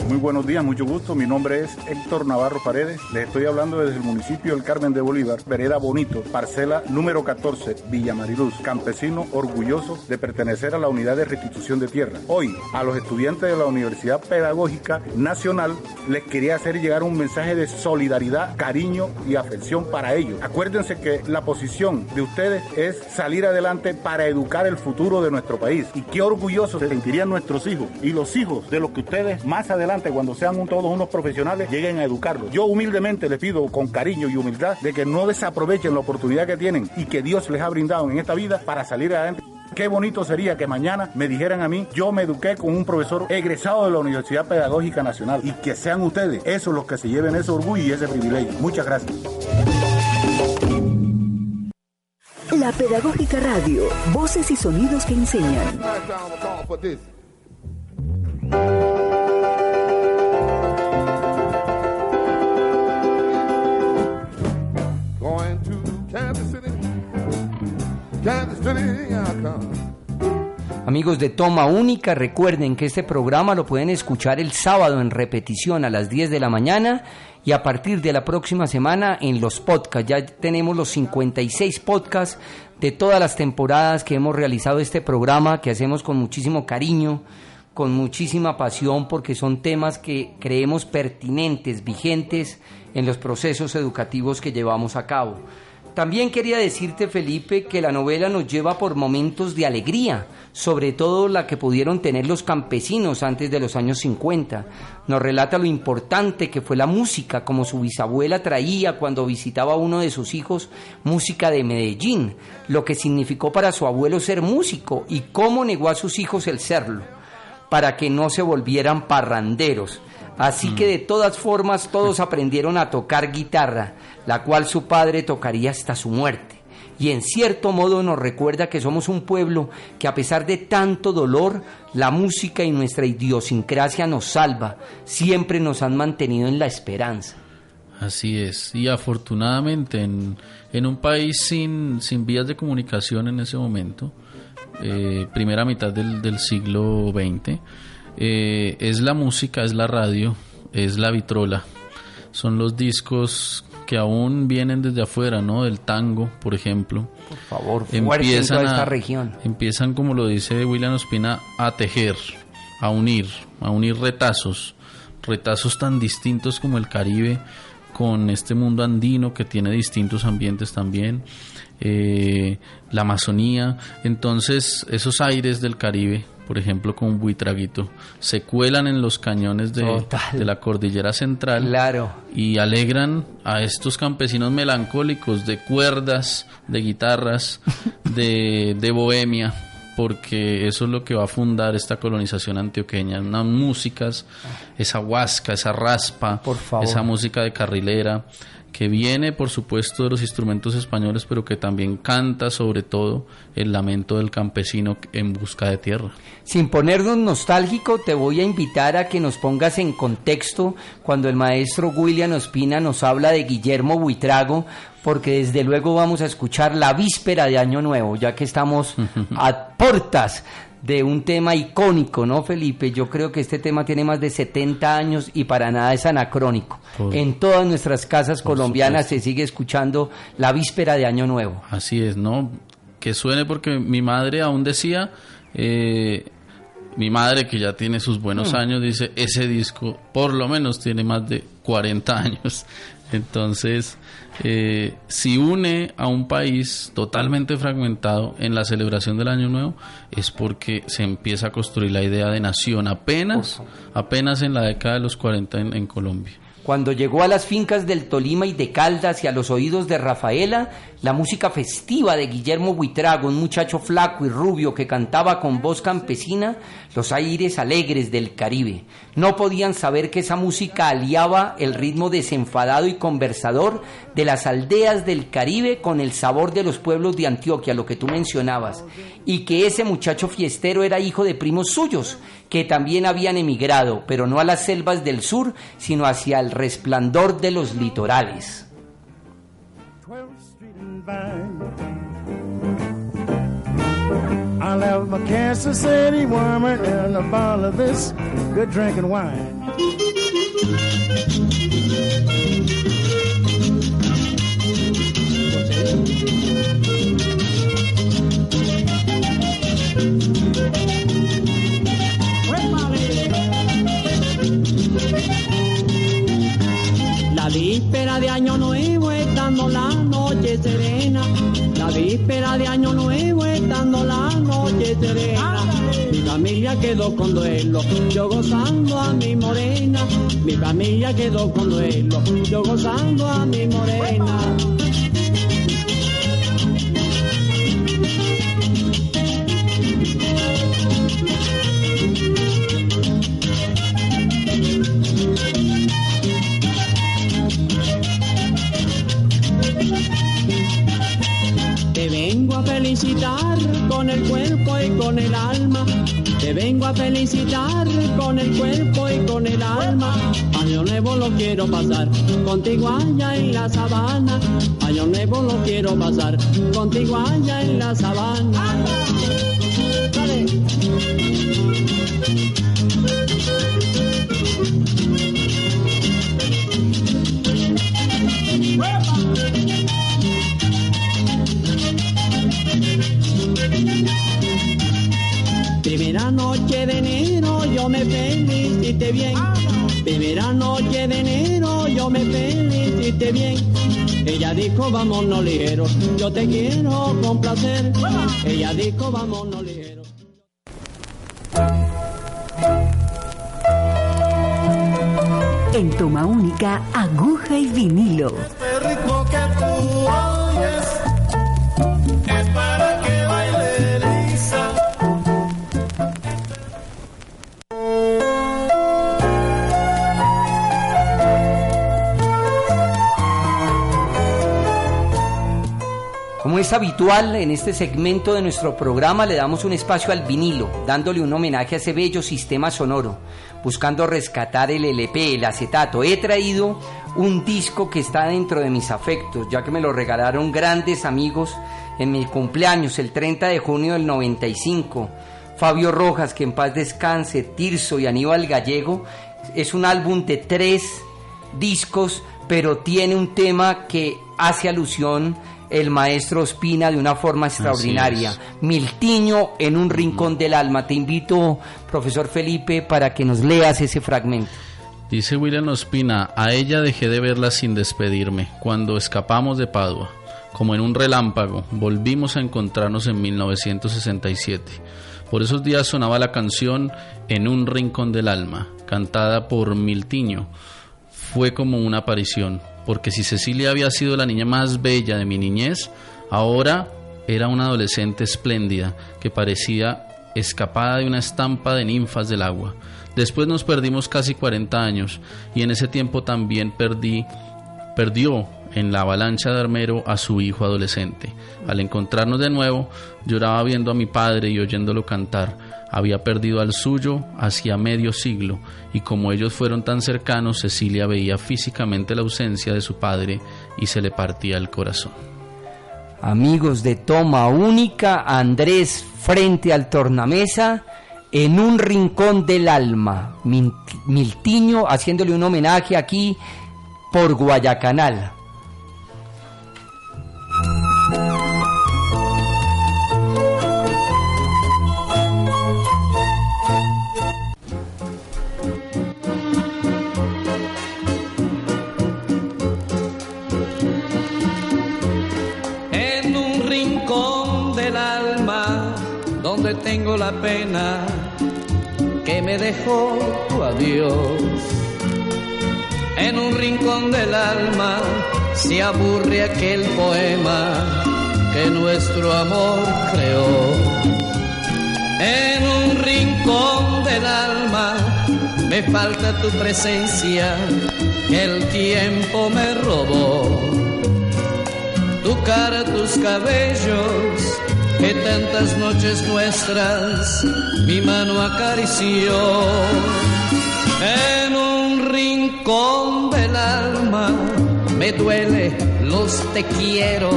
Muy buenos días, mucho gusto. Mi nombre es Héctor Navarro Paredes. Les estoy hablando desde el municipio del Carmen de Bolívar, vereda Bonito, parcela número 14, Villa Mariluz. Campesino orgulloso de pertenecer a la unidad de restitución de tierra. Hoy, a los estudiantes de la Universidad Pedagógica Nacional, les quería hacer llegar un mensaje de solidaridad, cariño y afección para ellos. Acuérdense que la posición de ustedes es salir adelante para educar el futuro de nuestro país. Y qué orgullosos se sentirían nuestros hijos y los hijos de los que ustedes más adelante, cuando sean todos unos profesionales, lleguen a educarlos. Yo humildemente les pido con cariño y humildad de que no desaprovechen la oportunidad que tienen y que Dios les ha brindado en esta vida para salir adelante. Qué bonito sería que mañana me dijeran a mí, yo me eduqué con un profesor egresado de la Universidad Pedagógica Nacional, y que sean ustedes esos los que se lleven ese orgullo y ese privilegio. Muchas gracias. La Pedagógica Radio, voces y sonidos que enseñan. Amigos de Toma Única, recuerden que este programa lo pueden escuchar el sábado en repetición a las 10 de la mañana y a partir de la próxima semana en los podcasts. Ya tenemos los 56 podcasts de todas las temporadas que hemos realizado este programa, que hacemos con muchísimo cariño, con muchísima pasión, porque son temas que creemos pertinentes, vigentes en los procesos educativos que llevamos a cabo. También quería decirte, Felipe, que la novela nos lleva por momentos de alegría, sobre todo la que pudieron tener los campesinos antes de los años 50. Nos relata lo importante que fue la música, como su bisabuela traía cuando visitaba a uno de sus hijos música de Medellín, lo que significó para su abuelo ser músico y cómo negó a sus hijos el serlo, para que no se volvieran parranderos. Así que de todas formas todos aprendieron a tocar guitarra, la cual su padre tocaría hasta su muerte. Y en cierto modo nos recuerda que somos un pueblo que, a pesar de tanto dolor, la música y nuestra idiosincrasia nos salva, siempre nos han mantenido en la esperanza. Así es, y afortunadamente en un país sin vías de comunicación en ese momento, primera mitad del siglo XX, es la música, es la radio, es la vitrola, son los discos que aún vienen desde afuera, ¿no? Del tango, por ejemplo. Por favor, fuerte en toda esta región. Empiezan, como lo dice William Ospina, a tejer, a unir retazos tan distintos como el Caribe, con este mundo andino que tiene distintos ambientes también, la Amazonía. Entonces esos aires del Caribe, por ejemplo con Buitraguito, se cuelan en los cañones de la cordillera central. Claro. Y alegran a estos campesinos melancólicos de cuerdas, de guitarras, de bohemia, porque eso es lo que va a fundar esta colonización antioqueña, unas músicas, esa huasca, esa raspa, esa música de carrilera, que viene por supuesto de los instrumentos españoles, pero que también canta sobre todo el lamento del campesino en busca de tierra. Sin ponernos nostálgico, te voy a invitar a que nos pongas en contexto cuando el maestro William Ospina nos habla de Guillermo Buitrago, porque desde luego vamos a escuchar la víspera de Año Nuevo, ya que estamos a puertas de un tema icónico, ¿no, Felipe? Yo creo que este tema tiene más de 70 años y para nada es anacrónico. En todas nuestras casas colombianas se sigue escuchando la víspera de Año Nuevo. Así es, ¿no? Que suene, porque mi madre aún decía, mi madre que ya tiene sus buenos años, dice, ese disco por lo menos tiene más de 40 años. Entonces, si une a un país totalmente fragmentado en la celebración del Año Nuevo, es porque se empieza a construir la idea de nación apenas en la década de los 40 en Colombia. Cuando llegó a las fincas del Tolima y de Caldas y a los oídos de Rafaela, la música festiva de Guillermo Buitrago, un muchacho flaco y rubio que cantaba con voz campesina los aires alegres del Caribe. No podían saber que esa música aliaba el ritmo desenfadado y conversador de las aldeas del Caribe con el sabor de los pueblos de Antioquia, lo que tú mencionabas, y que ese muchacho fiestero era hijo de primos suyos, que también habían emigrado, pero no a las selvas del sur, sino hacia el resplandor de los litorales. I'll have my Kansas City woman and a bottle of this good drinking wine. La víspera de Año Nuevo, estando la noche serena. La víspera de Año Nuevo, estando la noche serena. Mi familia quedó con duelo, yo gozando a mi morena. Mi familia quedó con duelo, yo gozando a mi morena. Te vengo a felicitar con el cuerpo y con el alma. Te vengo a felicitar con el cuerpo y con el alma. Año nuevo lo quiero pasar contigo allá en la sabana. Año nuevo lo quiero pasar contigo allá en la sabana. Dale. Primera noche de enero yo me felicité bien. Primera noche de enero yo me felicité bien. Ella dijo vámonos ligero, yo te quiero complacer. Ella dijo vámonos ligero. En toma única, aguja y vinilo. Este ritmo que tú oyes es para que baile Lisa. Como es habitual en este segmento de nuestro programa, le damos un espacio al vinilo, dándole un homenaje a ese bello sistema sonoro, buscando rescatar el LP, el acetato. He traído un disco que está dentro de mis afectos, ya que me lo regalaron grandes amigos en mi cumpleaños, el 30 de junio del 95. Fabio Rojas, que en paz descanse, Tirso y Aníbal Gallego. Es un álbum de 3 discos, pero tiene un tema que hace alusión el maestro Ospina de una forma extraordinaria. Miltiño en un rincón del alma. Te invito, profesor Felipe, para que nos leas ese fragmento. Dice William Ospina: a ella dejé de verla sin despedirme, cuando escapamos de Padua. Como en un relámpago, volvimos a encontrarnos en 1967. Por esos días sonaba la canción En un rincón del alma, cantada por Miltiño. Fue como una aparición, porque si Cecilia había sido la niña más bella de mi niñez, ahora era una adolescente espléndida que parecía escapada de una estampa de ninfas del agua. Después nos perdimos casi 40 años y en ese tiempo también perdió en la avalancha de Armero a su hijo adolescente. Al encontrarnos de nuevo, lloraba viendo a mi padre y oyéndolo cantar. Había perdido al suyo hacía medio siglo, y como ellos fueron tan cercanos, Cecilia veía físicamente la ausencia de su padre y se le partía el corazón. Amigos de Toma Única, Andrés frente al tornamesa, en un rincón del alma, Miltiño haciéndole un homenaje aquí por Guayacanal. En un rincón del alma donde tengo la pena que me dejó tu adiós. En un rincón del alma se aburre aquel poema que nuestro amor creó. En un rincón del alma me falta tu presencia que el tiempo me robó. Tu cara, tus cabellos que tantas noches nuestras mi mano acarició. En un rincón del alma me duele los te quiero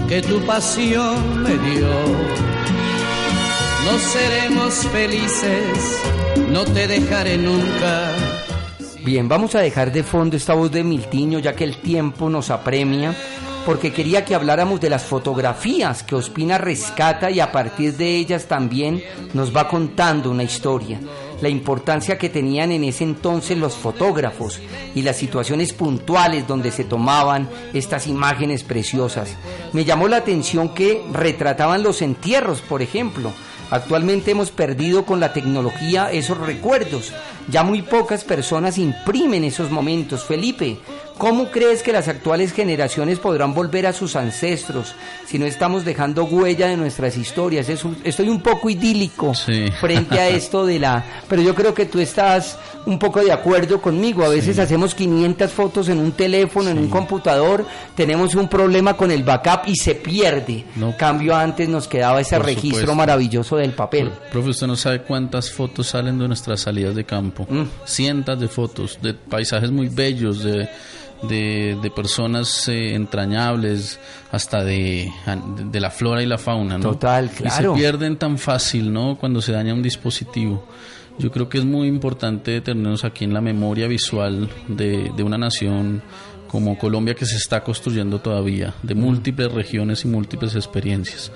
que tu pasión me dio. No seremos felices, no te dejaré nunca. Bien, vamos a dejar de fondo esta voz de Miltiño ya que el tiempo nos apremia, porque quería que habláramos de las fotografías que Ospina rescata y a partir de ellas también nos va contando una historia, la importancia que tenían en ese entonces los fotógrafos y las situaciones puntuales donde se tomaban estas imágenes preciosas. Me llamó la atención que retrataban los entierros, por ejemplo. Actualmente hemos perdido con la tecnología esos recuerdos. Ya muy pocas personas imprimen esos momentos. Felipe, ¿cómo crees que las actuales generaciones podrán volver a sus ancestros si no estamos dejando huella de nuestras historias? Estoy un poco idílico frente a esto de la... Pero yo creo que tú estás un poco de acuerdo conmigo. A veces hacemos 500 fotos en un teléfono, en un computador, tenemos un problema con el backup y se pierde. Cambio antes nos quedaba ese registro maravilloso del papel. Profe, usted no sabe cuántas fotos salen de nuestras salidas de campo. Cientos de fotos, de paisajes muy bellos, de personas entrañables, hasta de la flora y la fauna, ¿no? Total, claro. Y se pierden tan fácil, ¿no? Cuando se daña un dispositivo. Yo creo que es muy importante tenernos aquí en la memoria visual de una nación como Colombia que se está construyendo todavía, de múltiples regiones y múltiples experiencias.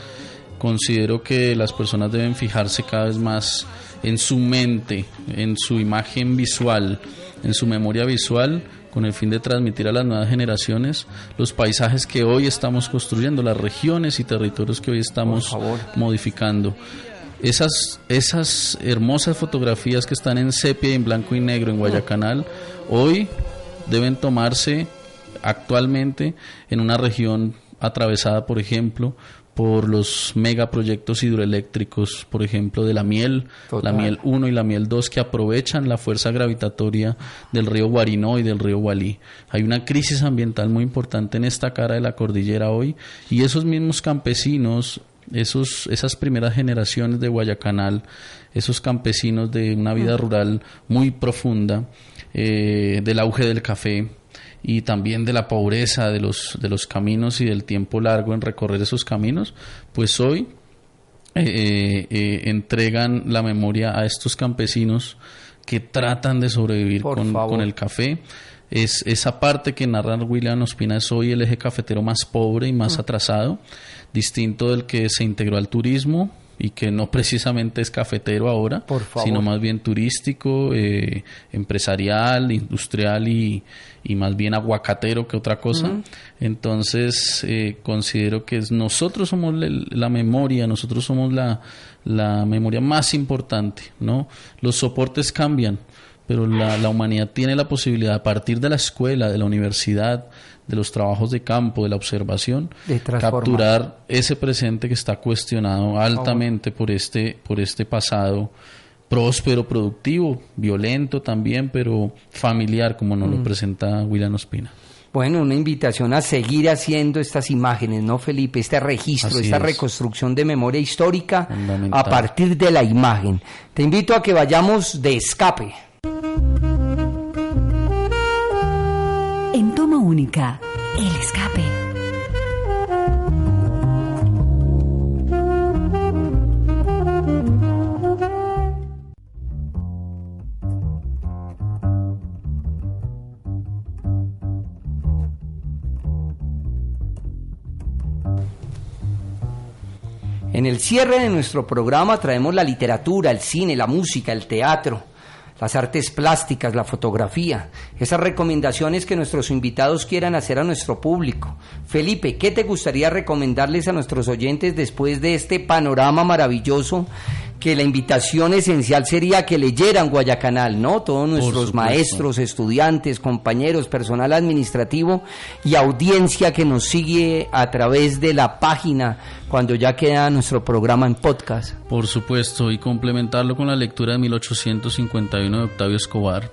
Considero que las personas deben fijarse cada vez más en su mente, en su imagen visual, en su memoria visual, con el fin de transmitir a las nuevas generaciones los paisajes que hoy estamos construyendo, las regiones y territorios que hoy estamos modificando. Esas hermosas fotografías que están en sepia y en blanco y negro en Guayacanal, hoy deben tomarse actualmente en una región atravesada, por ejemplo, por los megaproyectos hidroeléctricos, por ejemplo, de la Miel, la Miel 1 y la Miel 2, que aprovechan la fuerza gravitatoria del río Guarinó y del río Gualí. Hay una crisis ambiental muy importante en esta cara de la cordillera hoy, y esos mismos campesinos, esas primeras generaciones de Guayacanal, esos campesinos de una vida rural muy profunda, del auge del café, y también de la pobreza de los caminos y del tiempo largo en recorrer esos caminos, pues hoy entregan la memoria a estos campesinos que tratan de sobrevivir con el café. Es esa parte que narra William Ospina, es hoy el eje cafetero más pobre y más atrasado, distinto del que se integró al turismo y que no precisamente es cafetero ahora, sino más bien turístico, empresarial, industrial y más bien aguacatero que otra cosa. Entonces considero que nosotros somos la memoria, nosotros somos la memoria más importante, ¿no? Los soportes cambian, pero la humanidad tiene la posibilidad, a partir de la escuela, de la universidad, de los trabajos de campo, de la observación, de capturar ese presente que está cuestionado altamente por este pasado próspero, productivo, violento también, pero familiar, como nos lo presenta William Ospina. Bueno, una invitación a seguir haciendo estas imágenes, ¿no, Felipe? Este registro, Así esta es. reconstrucción de memoria histórica Fundamental. a partir de la imagen. Te invito a que vayamos de escape. En Toma Única, el escape. En el cierre de nuestro programa traemos la literatura, el cine, la música, el teatro, las artes plásticas, la fotografía, esas recomendaciones que nuestros invitados quieran hacer a nuestro público. Felipe, ¿qué te gustaría recomendarles a nuestros oyentes después de este panorama maravilloso? Que la invitación esencial sería que leyeran Guayacanal, ¿no? Todos nuestros maestros, estudiantes, compañeros, personal administrativo y audiencia que nos sigue a través de la página cuando ya queda nuestro programa en podcast. Por supuesto, y complementarlo con la lectura de 1851 de Octavio Escobar,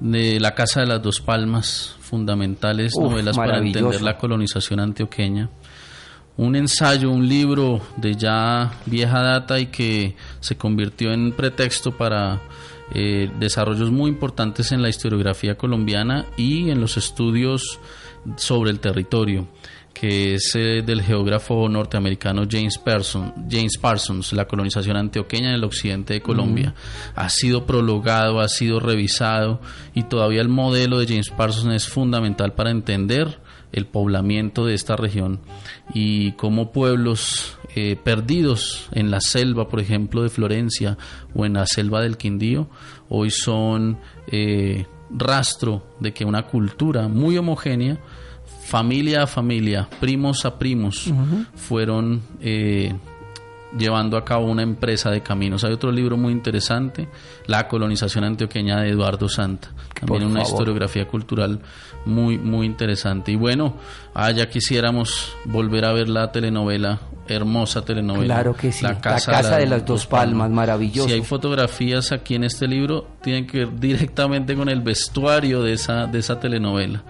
de La Casa de las Dos Palmas, fundamentales novelas para entender la colonización antioqueña. Un ensayo, un libro de ya vieja data y que se convirtió en pretexto para desarrollos muy importantes en la historiografía colombiana y en los estudios sobre el territorio, que es del geógrafo norteamericano James Parsons, La colonización antioqueña en el occidente de Colombia. Ha sido prologado, ha sido revisado y todavía el modelo de James Parsons es fundamental para entender el poblamiento de esta región y cómo pueblos perdidos en la selva, por ejemplo, de Florencia o en la selva del Quindío, hoy son rastro de que una cultura muy homogénea, familia a familia, primos a primos, fueron llevando a cabo una empresa de caminos. Hay otro libro muy interesante, La colonización antioqueña, de Eduardo Santa, también una historiografía cultural muy muy interesante. Y bueno, ya quisiéramos volver a ver la telenovela, hermosa telenovela. Claro que sí, La Casa de las Dos Palmas, maravilloso. Si hay fotografías aquí en este libro, tienen que ver directamente con el vestuario de esa telenovela.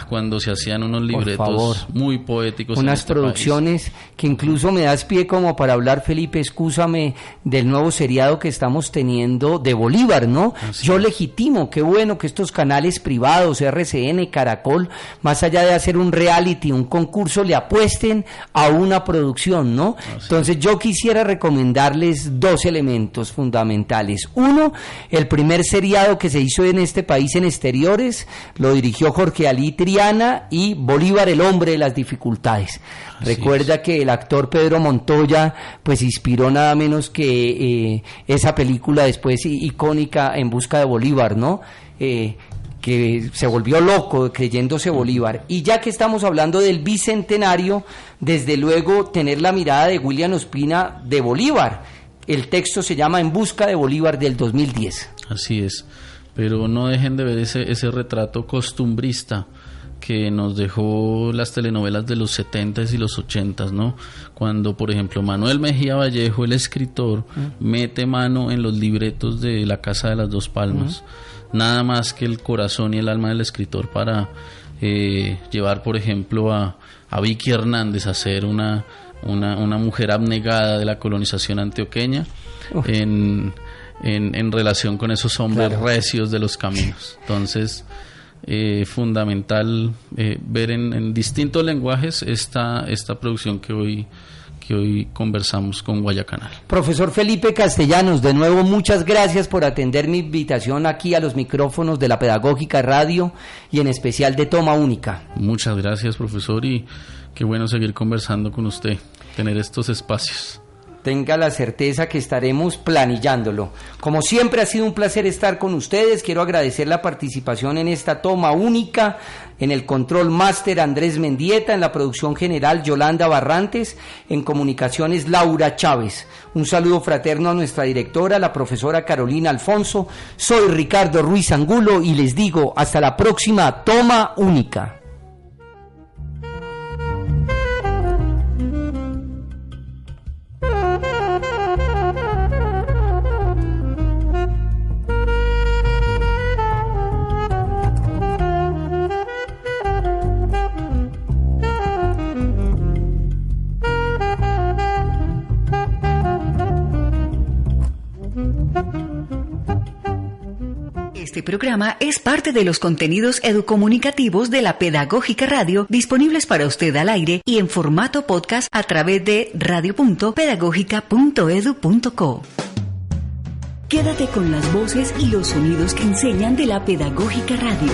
Cuando se hacían unos libretos muy poéticos. Unas en este producciones país, que incluso me das pie como para hablar, Felipe, excúsame, del nuevo seriado que estamos teniendo de Bolívar, ¿no? Yo legitimo, qué bueno que estos canales privados, RCN, Caracol, más allá de hacer un reality, un concurso, le apuesten a una producción, ¿no? Entonces yo quisiera recomendarles dos elementos fundamentales. Uno, el primer seriado que se hizo en este país en exteriores, lo dirigió Jorge Ali Triana, y Bolívar, el hombre de las dificultades. Recuerda que el actor Pedro Montoya pues inspiró nada menos que esa película después icónica, En busca de Bolívar, ¿no? Que se volvió loco creyéndose Bolívar. Y ya que estamos hablando del bicentenario, desde luego tener la mirada de William Ospina de Bolívar. El texto se llama En busca de Bolívar, del 2010. Así es, pero no dejen de ver ese retrato costumbrista que nos dejó las telenovelas de los 70s y los 80s, ¿no? Cuando, por ejemplo, Manuel Mejía Vallejo, el escritor, mete mano en los libretos de La Casa de las Dos Palmas. Nada más que el corazón y el alma del escritor para llevar, por ejemplo, a Vicky Hernández a ser una mujer abnegada de la colonización antioqueña en relación con esos hombres recios de los caminos. Entonces, fundamental ver en distintos lenguajes esta producción que hoy conversamos con Guayacanal. Profesor Felipe Castellanos, de nuevo muchas gracias por atender mi invitación aquí a los micrófonos de la Pedagógica Radio y en especial de Toma Única. Muchas gracias, profesor, y qué bueno seguir conversando con usted, tener estos espacios. Tenga la certeza que estaremos planillándolo. Como siempre ha sido un placer estar con ustedes. Quiero agradecer la participación en esta Toma Única, en el control máster Andrés Mendieta, en la producción general Yolanda Barrantes, en comunicaciones Laura Chávez. Un saludo fraterno a nuestra directora, la profesora Carolina Alfonso. Soy Ricardo Ruiz Angulo y les digo hasta la próxima Toma Única. Este programa es parte de los contenidos educomunicativos de la Pedagógica Radio, disponibles para usted al aire y en formato podcast a través de radio.pedagogica.edu.co. Quédate con las voces y los sonidos que enseñan de la Pedagógica Radio.